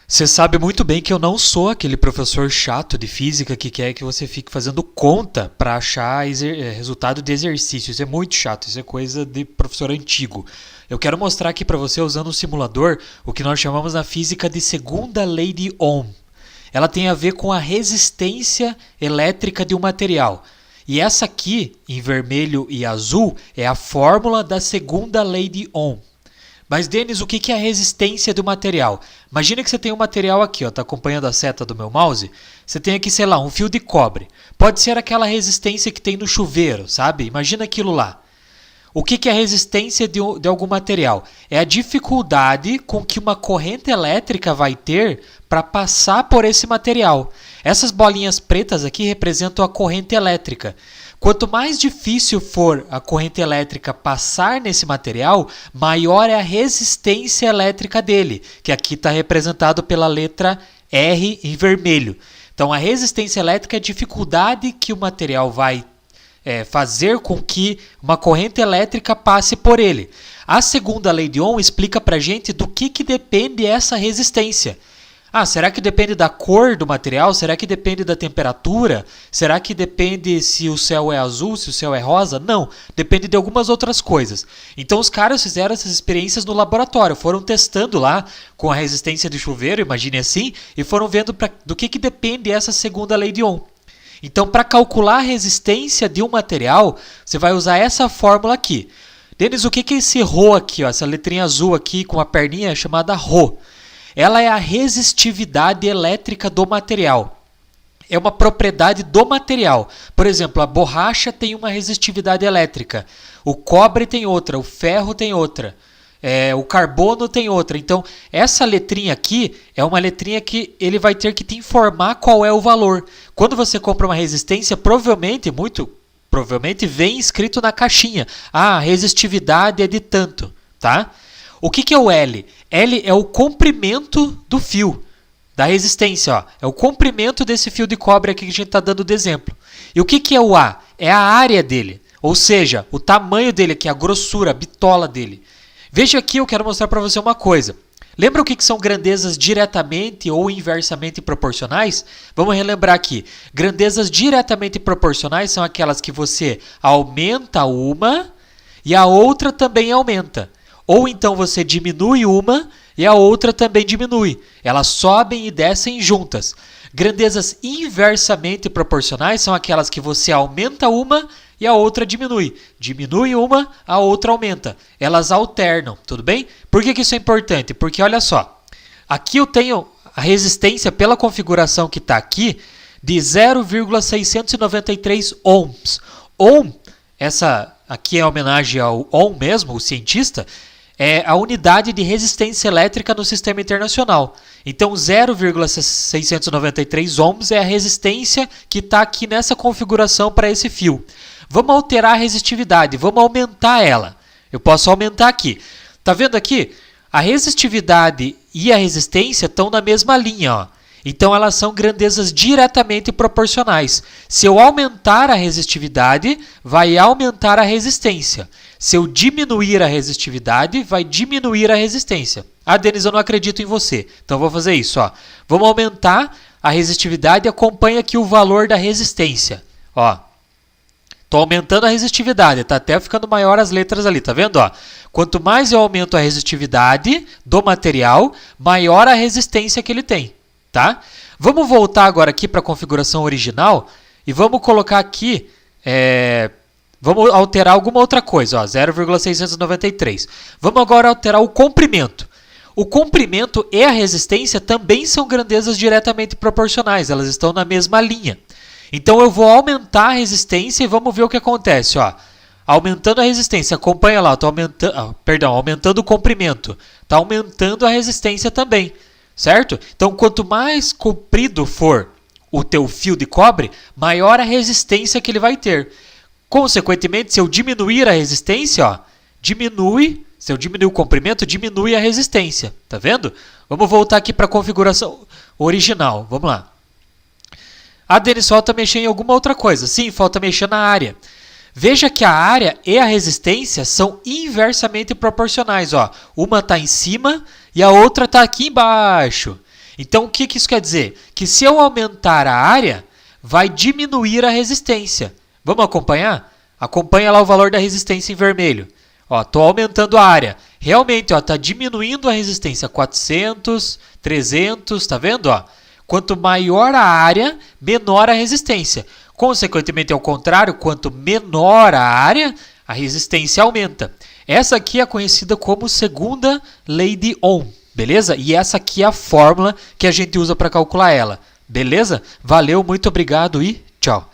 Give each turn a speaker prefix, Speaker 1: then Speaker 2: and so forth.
Speaker 1: Você sabe muito bem que eu não sou aquele professor chato de física que quer que você fique fazendo conta para achar resultado de exercício. Isso é muito chato, isso é coisa de professor antigo. Eu quero mostrar aqui para você, usando um simulador, o que nós chamamos na física de segunda lei de Ohm. Ela tem a ver com a resistência elétrica de um material. E essa aqui, em vermelho e azul, é a fórmula da segunda lei de Ohm. Mas, Denis, o que é a resistência do material? Imagina que você tem um material aqui, está acompanhando a seta do meu mouse. Você tem aqui, sei lá, um fio de cobre. Pode ser aquela resistência que tem no chuveiro, sabe? Imagina aquilo lá. O que é a resistência de algum material? É a dificuldade com que uma corrente elétrica vai ter para passar por esse material. Essas bolinhas pretas aqui representam a corrente elétrica. Quanto mais difícil for a corrente elétrica passar nesse material, maior é a resistência elétrica dele, que aqui está representado pela letra R em vermelho. Então, a resistência elétrica é a dificuldade que o material vai fazer com que uma corrente elétrica passe por ele. A segunda lei de Ohm explica para a gente do que depende essa resistência. Será que depende da cor do material? Será que depende da temperatura? Será que depende se o céu é azul, se o céu é rosa? Não, depende de algumas outras coisas. Então os caras fizeram essas experiências no laboratório, foram testando lá com a resistência do chuveiro, imagine assim, e foram vendo do que depende essa segunda lei de Ohm. Então, para calcular a resistência de um material, você vai usar essa fórmula aqui. Denis, o que é esse ρ aqui? Ó? Essa letrinha azul aqui com a perninha é chamada ρ. Ela é a resistividade elétrica do material. É uma propriedade do material. Por exemplo, a borracha tem uma resistividade elétrica, o cobre tem outra, o ferro tem outra, o carbono tem outra. Então, essa letrinha aqui é uma letrinha que ele vai ter que te informar qual é o valor. Quando você compra uma resistência, muito provavelmente vem escrito na caixinha. A resistividade é de tanto, tá? O que é o L? L é o comprimento do fio, da resistência. Ó. É o comprimento desse fio de cobre aqui que a gente está dando de exemplo. E o que é o A? É a área dele, ou seja, o tamanho dele aqui, a grossura, a bitola dele. Veja aqui, eu quero mostrar para você uma coisa. Lembra o que são grandezas diretamente ou inversamente proporcionais? Vamos relembrar aqui. Grandezas diretamente proporcionais são aquelas que você aumenta uma e a outra também aumenta. Ou então você diminui uma e a outra também diminui. Elas sobem e descem juntas. Grandezas inversamente proporcionais são aquelas que você aumenta uma e a outra diminui. Diminui uma, a outra aumenta. Elas alternam, tudo bem? Por que isso é importante? Porque olha só, aqui eu tenho a resistência pela configuração que está aqui de 0,693 ohms. Ohm, essa aqui é homenagem ao Ohm mesmo, o cientista, é a unidade de resistência elétrica no sistema internacional. Então, 0,693 ohms é a resistência que está aqui nessa configuração para esse fio. Vamos alterar a resistividade, vamos aumentar ela. Eu posso aumentar aqui. Está vendo aqui? A resistividade e a resistência estão na mesma linha. Ó. Então, elas são grandezas diretamente proporcionais. Se eu aumentar a resistividade, vai aumentar a resistência. Se eu diminuir a resistividade, vai diminuir a resistência. Denis, eu não acredito em você. Então, vou fazer isso. Ó. Vamos aumentar a resistividade e acompanha aqui o valor da resistência. Estou aumentando a resistividade. Está até ficando maior as letras ali. Tá vendo? Ó? Quanto mais eu aumento a resistividade do material, maior a resistência que ele tem. Tá? Vamos voltar agora aqui para a configuração original e vamos colocar aqui... Vamos alterar alguma outra coisa, ó, 0,693. Vamos agora alterar o comprimento. O comprimento e a resistência também são grandezas diretamente proporcionais, elas estão na mesma linha. Então eu vou aumentar a resistência e vamos ver o que acontece. Ó. Aumentando a resistência, acompanha lá, aumentando o comprimento, está aumentando a resistência também, certo? Então quanto mais comprido for o teu fio de cobre, maior a resistência que ele vai ter. Consequentemente, se eu diminuir a resistência, se eu diminuir o comprimento, diminui a resistência. Tá vendo? Vamos voltar aqui para a configuração original. Vamos lá. Denis, falta mexer em alguma outra coisa. Sim, falta mexer na área. Veja que a área e a resistência são inversamente proporcionais. Ó. Uma está em cima e a outra está aqui embaixo. Então, o que isso quer dizer? Que se eu aumentar a área, vai diminuir a resistência. Vamos acompanhar? Acompanha lá o valor da resistência em vermelho. Estou aumentando a área. Realmente, está diminuindo a resistência. 400, 300, tá vendo? Quanto maior a área, menor a resistência. Consequentemente, ao contrário, quanto menor a área, a resistência aumenta. Essa aqui é conhecida como segunda lei de Ohm, beleza? E essa aqui é a fórmula que a gente usa para calcular ela, beleza? Valeu, muito obrigado e tchau!